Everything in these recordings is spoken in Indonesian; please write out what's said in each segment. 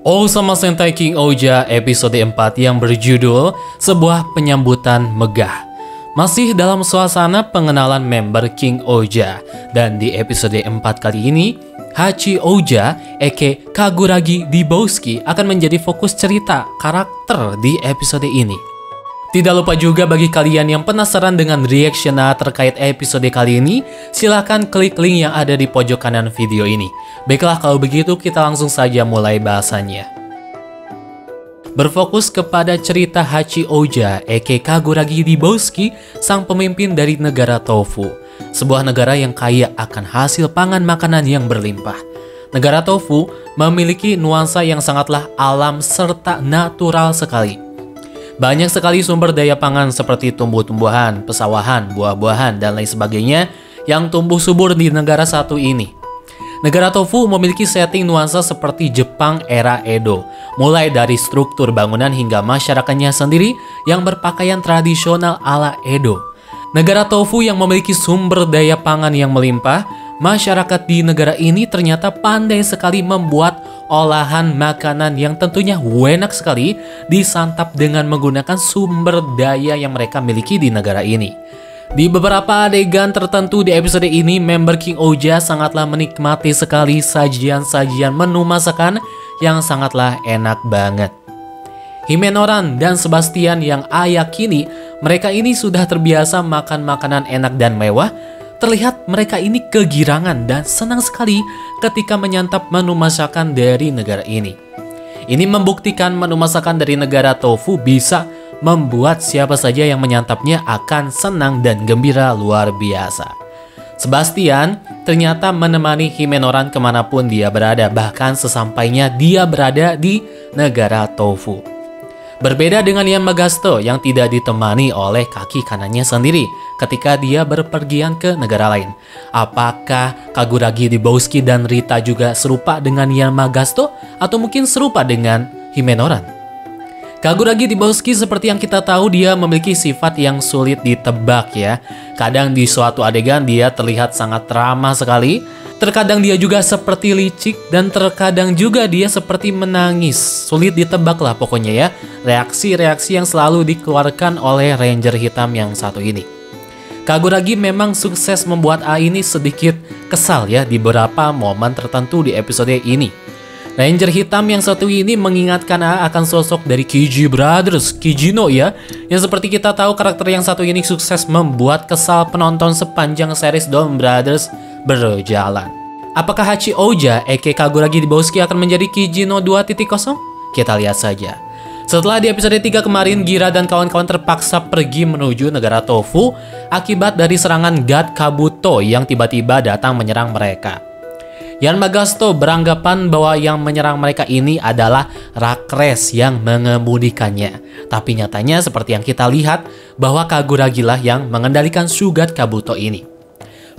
Osama Sentai King Ouja episode 4 yang berjudul Sebuah Penyambutan Megah. Masih dalam suasana pengenalan member King Ouja, dan di episode 4 kali ini Hachi Ouja aka Kaguragi Dibowski akan menjadi fokus cerita karakter di episode ini. Tidak lupa juga bagi kalian yang penasaran dengan reaction terkait episode kali ini, silahkan klik link yang ada di pojok kanan video ini. Baiklah, kalau begitu kita langsung saja mulai bahasannya. Berfokus kepada cerita Hachi Ouja aka Kaguragi Dibowski, sang pemimpin dari negara Tofu, sebuah negara yang kaya akan hasil pangan makanan yang berlimpah. Negara Tofu memiliki nuansa yang sangatlah alam serta natural sekali. Banyak sekali sumber daya pangan seperti tumbuh-tumbuhan, pesawahan, buah-buahan, dan lain sebagainya yang tumbuh subur di negara satu ini. Negara Tofu memiliki setting nuansa seperti Jepang era Edo, mulai dari struktur bangunan hingga masyarakatnya sendiri yang berpakaian tradisional ala Edo. Negara Tofu yang memiliki sumber daya pangan yang melimpah, masyarakat di negara ini ternyata pandai sekali membuat olahan makanan yang tentunya enak sekali disantap dengan menggunakan sumber daya yang mereka miliki di negara ini. Di beberapa adegan tertentu di episode ini, member King Ouja sangatlah menikmati sekali sajian-sajian menu masakan yang sangatlah enak banget. Himenoran dan Sebastian yang ayakini mereka ini sudah terbiasa makan makanan enak dan mewah, terlihat mereka ini kegirangan dan senang sekali ketika menyantap menu masakan dari negara ini. Ini membuktikan menu masakan dari negara Tofu bisa membuat siapa saja yang menyantapnya akan senang dan gembira luar biasa. Sebastian ternyata menemani Himenoran kemanapun dia berada, bahkan sesampainya dia berada di negara Tofu. Berbeda dengan Yamagasto yang tidak ditemani oleh kaki kanannya sendiri ketika dia berpergian ke negara lain. Apakah Kaguragi Dibowski dan Rita juga serupa dengan Yamagasto atau mungkin serupa dengan Himenoran? Kaguragi Dibowski seperti yang kita tahu dia memiliki sifat yang sulit ditebak ya. Kadang di suatu adegan dia terlihat sangat ramah sekali, terkadang dia juga seperti licik, dan terkadang juga dia seperti menangis. Sulit ditebak lah pokoknya ya, reaksi-reaksi yang selalu dikeluarkan oleh Ranger hitam yang satu ini. Kaguragi memang sukses membuat A ini sedikit kesal ya di beberapa momen tertentu di episode ini. Ranger hitam yang satu ini mengingatkan A akan sosok dari Kiji Brothers, Kijino ya, yang seperti kita tahu karakter yang satu ini sukses membuat kesal penonton sepanjang series Don Brothers berjalan. Apakah Hachi Ouja aka Kaguragi Dibowski akan menjadi Kijino 2.0? Kita lihat saja. Setelah di episode 3 kemarin, Gira dan kawan-kawan terpaksa pergi menuju negara Tofu akibat dari serangan God Kabuto yang tiba-tiba datang menyerang mereka. Yamagasto beranggapan bahwa yang menyerang mereka ini adalah Rakres yang mengemudikannya. Tapi nyatanya seperti yang kita lihat bahwa Kaguragi lah yang mengendalikan Shugat Kabuto ini.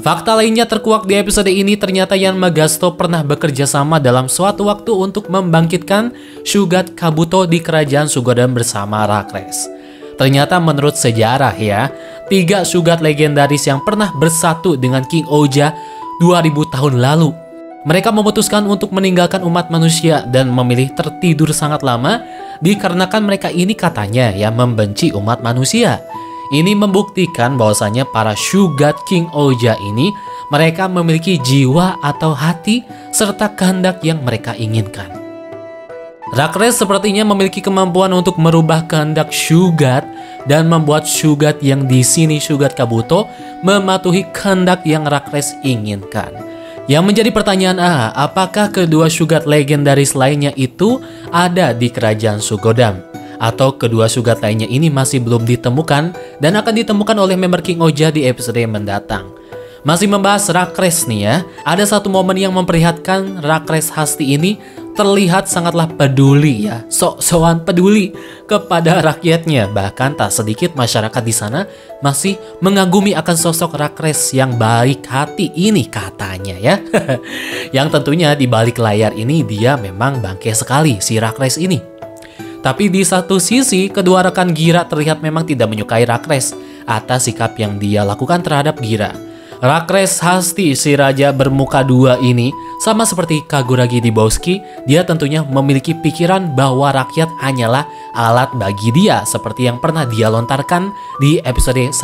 Fakta lainnya terkuak di episode ini, ternyata Yamagasto pernah bekerja sama dalam suatu waktu untuk membangkitkan Shugat Kabuto di kerajaan Sugodan bersama Rakres. Ternyata menurut sejarah ya, 3 Shugat legendaris yang pernah bersatu dengan King Ouja 2000 tahun lalu. Mereka memutuskan untuk meninggalkan umat manusia dan memilih tertidur sangat lama dikarenakan mereka ini katanya ya membenci umat manusia. Ini membuktikan bahwasanya para Shugat King Ouja ini mereka memiliki jiwa atau hati serta kehendak yang mereka inginkan. Rakres sepertinya memiliki kemampuan untuk merubah kehendak Shugat dan membuat Shugat yang di sini Shugat Kabuto mematuhi kehendak yang Rakres inginkan. Yang menjadi pertanyaan apakah kedua Shugat legendaris lainnya itu ada di kerajaan Sugodan? Atau kedua Shugat lainnya ini masih belum ditemukan dan akan ditemukan oleh member King Ouja di episode yang mendatang. Masih membahas Rakres nih ya, ada satu momen yang memperlihatkan Rakres Hasti ini terlihat sangatlah peduli ya, sok-sokan peduli kepada rakyatnya. Bahkan tak sedikit masyarakat di sana masih mengagumi akan sosok Rakres yang baik hati ini katanya ya. Yang tentunya di balik layar ini dia memang bangke sekali si Rakres ini. Tapi di satu sisi kedua rekan Gira terlihat memang tidak menyukai Rakres atas sikap yang dia lakukan terhadap Gira. Rakres Hasti, si raja bermuka dua ini, Sama seperti Kaguragi Dibowski, dia tentunya memiliki pikiran bahwa rakyat hanyalah alat bagi dia seperti yang pernah dia lontarkan di episode 1.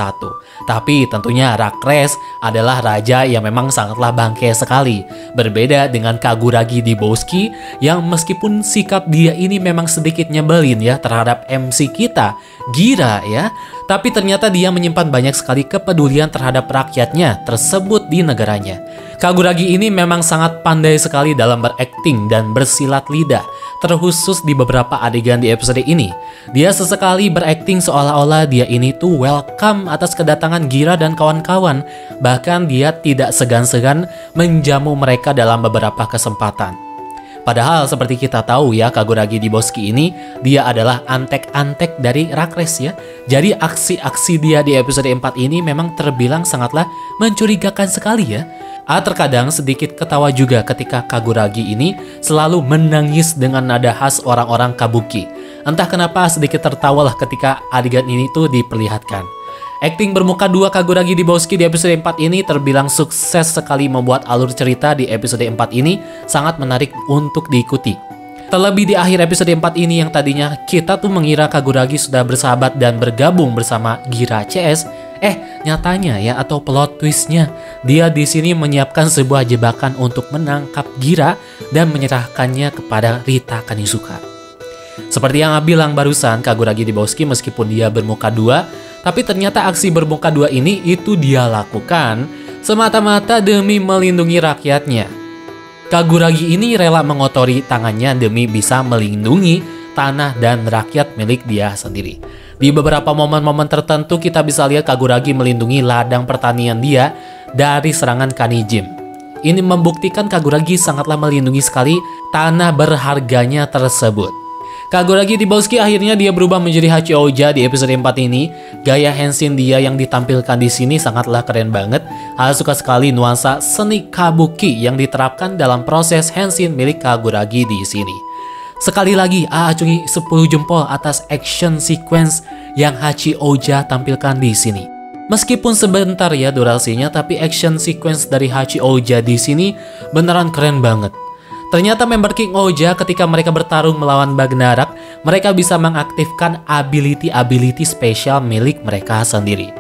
Tapi tentunya Rakres adalah raja yang memang sangatlah bangke sekali. Berbeda dengan Kaguragi Dibowski yang meskipun sikap dia ini memang sedikit nyebelin ya terhadap MC kita, Gira ya. Tapi ternyata dia menyimpan banyak sekali kepedulian terhadap rakyatnya tersebut di negaranya. Kaguragi ini memang sangat pandai sekali dalam berakting dan bersilat lidah, terkhusus di beberapa adegan di episode ini. Dia sesekali berakting seolah-olah dia ini tuh welcome atas kedatangan Gira dan kawan-kawan. Bahkan dia tidak segan-segan menjamu mereka dalam beberapa kesempatan. Padahal seperti kita tahu ya, Kaguragi Dibowski ini dia adalah antek-antek dari Rakres ya. Jadi aksi-aksi dia di episode 4 ini memang terbilang sangatlah mencurigakan sekali ya. Terkadang sedikit ketawa juga ketika Kaguragi ini selalu menangis dengan nada khas orang-orang kabuki. Entah kenapa sedikit tertawalah ketika adegan ini tuh diperlihatkan. Akting bermuka dua Kaguragi Dibowski di episode 4 ini terbilang sukses sekali membuat alur cerita di episode 4 ini sangat menarik untuk diikuti. Terlebih di akhir episode 4 ini yang tadinya kita tuh mengira Kaguragi sudah bersahabat dan bergabung bersama Gira CS, nyatanya ya atau plot twistnya dia di sini menyiapkan sebuah jebakan untuk menangkap Gira dan menyerahkannya kepada Rita Kanizuka. Seperti yang bilang barusan, Kaguragi Dibowski meskipun dia bermuka dua, tapi ternyata aksi bermuka dua ini itu dia lakukan semata-mata demi melindungi rakyatnya. Kaguragi ini rela mengotori tangannya demi bisa melindungi tanah dan rakyat milik dia sendiri. Di beberapa momen-momen tertentu kita bisa lihat Kaguragi melindungi ladang pertanian dia dari serangan Kanijim. Ini membuktikan Kaguragi sangatlah melindungi sekali tanah berharganya tersebut. Kaguragi Dibowski akhirnya dia berubah menjadi Hachioja di episode 4 ini. Gaya henshin dia yang ditampilkan di sini sangatlah keren banget. Suka sekali nuansa seni kabuki yang diterapkan dalam proses henshin milik Kaguragi di sini. Sekali lagi, acungi 10 jempol atas action sequence yang Hachioja tampilkan di sini. Meskipun sebentar ya durasinya, tapi action sequence dari Hachioja di sini beneran keren banget. Ternyata member King Oja ketika mereka bertarung melawan Bagnarak, mereka bisa mengaktifkan ability-ability spesial milik mereka sendiri.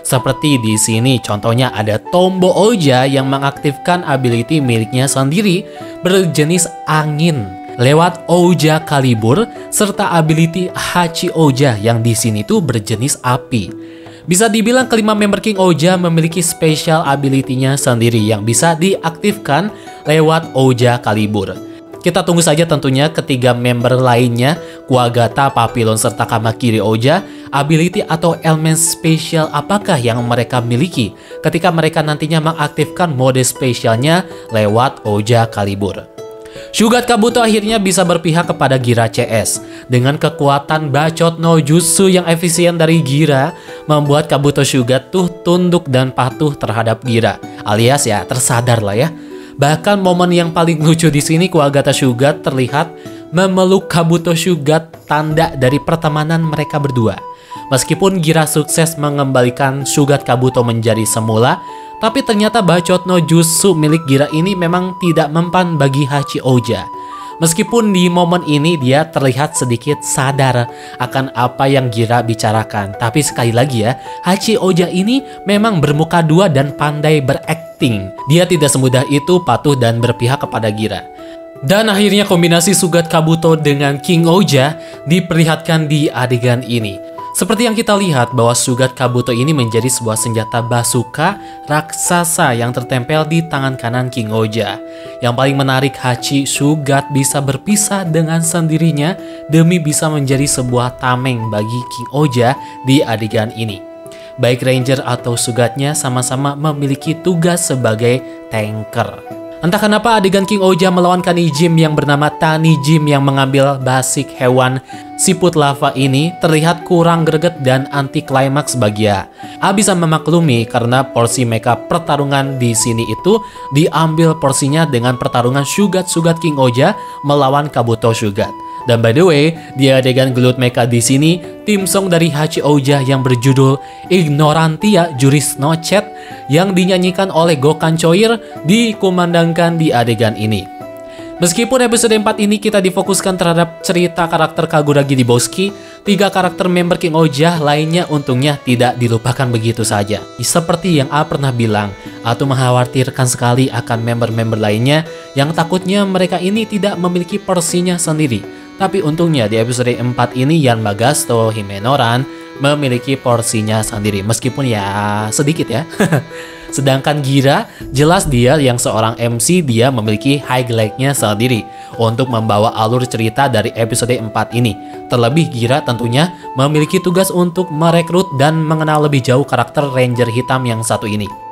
Seperti di sini contohnya ada Tombo Oja yang mengaktifkan ability miliknya sendiri berjenis angin lewat Oja Kalibur serta ability Hachi Oja yang di sini tuh berjenis api. Bisa dibilang kelima member King Oja memiliki special ability-nya sendiri yang bisa diaktifkan lewat Oja Kalibur. Kita tunggu saja tentunya ketiga member lainnya, Kuwagata, Papillon, serta Kamakiri Oja, ability atau elemen spesial apakah yang mereka miliki ketika mereka nantinya mengaktifkan mode spesialnya lewat Oja Kalibur. Shugat Kabuto akhirnya bisa berpihak kepada Gira CS. Dengan kekuatan bacot no jutsu yang efisien dari Gira, membuat Kabuto Shugat tuh tunduk dan patuh terhadap Gira, alias ya tersadar lah ya. Bahkan momen yang paling lucu di sini Kuwagata Shugat terlihat memeluk Kabuto Shugat, tanda dari pertemanan mereka berdua. Meskipun Gira sukses mengembalikan Shugat Kabuto menjadi semula, tapi ternyata bacot no jutsu milik Gira ini memang tidak mempan bagi Hachioja. Meskipun di momen ini dia terlihat sedikit sadar akan apa yang Gira bicarakan. Tapi sekali lagi ya, Hachioja ini memang bermuka dua dan pandai berakting. Dia tidak semudah itu patuh dan berpihak kepada Gira. Dan akhirnya kombinasi Shugat Kabuto dengan King Oja diperlihatkan di adegan ini. Seperti yang kita lihat bahwa Shugat Kabuto ini menjadi sebuah senjata bazooka raksasa yang tertempel di tangan kanan King Oja. Yang paling menarik, Hachi Shugat bisa berpisah dengan sendirinya demi bisa menjadi sebuah tameng bagi King Oja di adegan ini. Baik Ranger atau Shugatnya sama-sama memiliki tugas sebagai tanker. Entah kenapa adegan King Oja melawan Kanijim yang bernama Tanijim yang mengambil basic hewan siput lava ini terlihat kurang greget dan anti klimaks bagi dia. Bisa memaklumi karena porsi mecha pertarungan di sini itu diambil porsinya dengan pertarungan Shugat King Oja melawan Kabuto Shugat. Dan by the way, di adegan gelut mecha di sini, tim song dari Hachioja yang berjudul Ignorantia Juris Nocet yang dinyanyikan oleh Gokhan Choir dikumandangkan di adegan ini. Meskipun episode 4 ini kita difokuskan terhadap cerita karakter Kaguragi Dibowski, 3 karakter member King Ohja lainnya untungnya tidak dilupakan begitu saja. Seperti yang A pernah bilang, atau mengkhawatirkan sekali akan member-member lainnya yang takutnya mereka ini tidak memiliki porsinya sendiri. Tapi untungnya di episode 4 ini Yan Magasto Himenoran memiliki porsinya sendiri, meskipun ya sedikit ya. Sedangkan Gira, jelas dia yang seorang MC, dia memiliki highlight-nya sendiri untuk membawa alur cerita dari episode 4 ini. Terlebih Gira tentunya memiliki tugas untuk merekrut dan mengenal lebih jauh karakter Ranger hitam yang satu ini.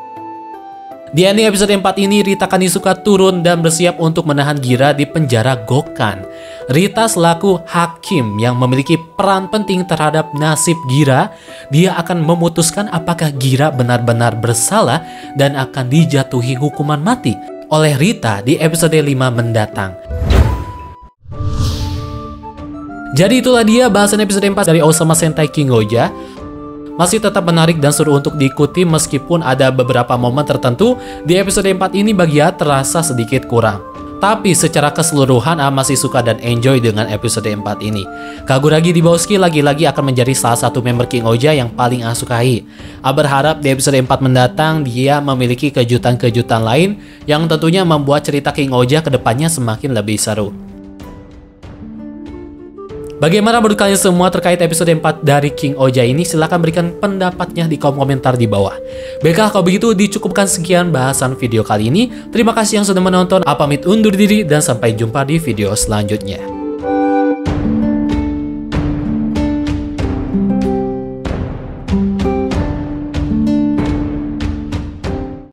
Di ending episode 4 ini, Rita Kanisuka turun dan bersiap untuk menahan Gira di penjara Gokhan. Rita selaku hakim yang memiliki peran penting terhadap nasib Gira, dia akan memutuskan apakah Gira benar-benar bersalah dan akan dijatuhi hukuman mati oleh Rita di episode 5 mendatang. Jadi itulah dia bahasan episode 4 dari Osama Sentai King Ohja. Masih tetap menarik dan seru untuk diikuti meskipun ada beberapa momen tertentu di episode 4 ini bagi A terasa sedikit kurang. Tapi secara keseluruhan A masih suka dan enjoy dengan episode 4 ini. Kaguragi Dibowski lagi-lagi akan menjadi salah satu member King Ohja yang paling A sukai. A berharap di episode 4 mendatang dia memiliki kejutan-kejutan lain yang tentunya membuat cerita King Ohja kedepannya semakin lebih seru. Bagaimana menurut kalian semua terkait episode 4 dari King Ohja ini? Silahkan berikan pendapatnya di kolom komentar di bawah. Baiklah, kalau begitu dicukupkan sekian bahasan video kali ini. Terima kasih yang sudah menonton. A pamit undur diri dan sampai jumpa di video selanjutnya.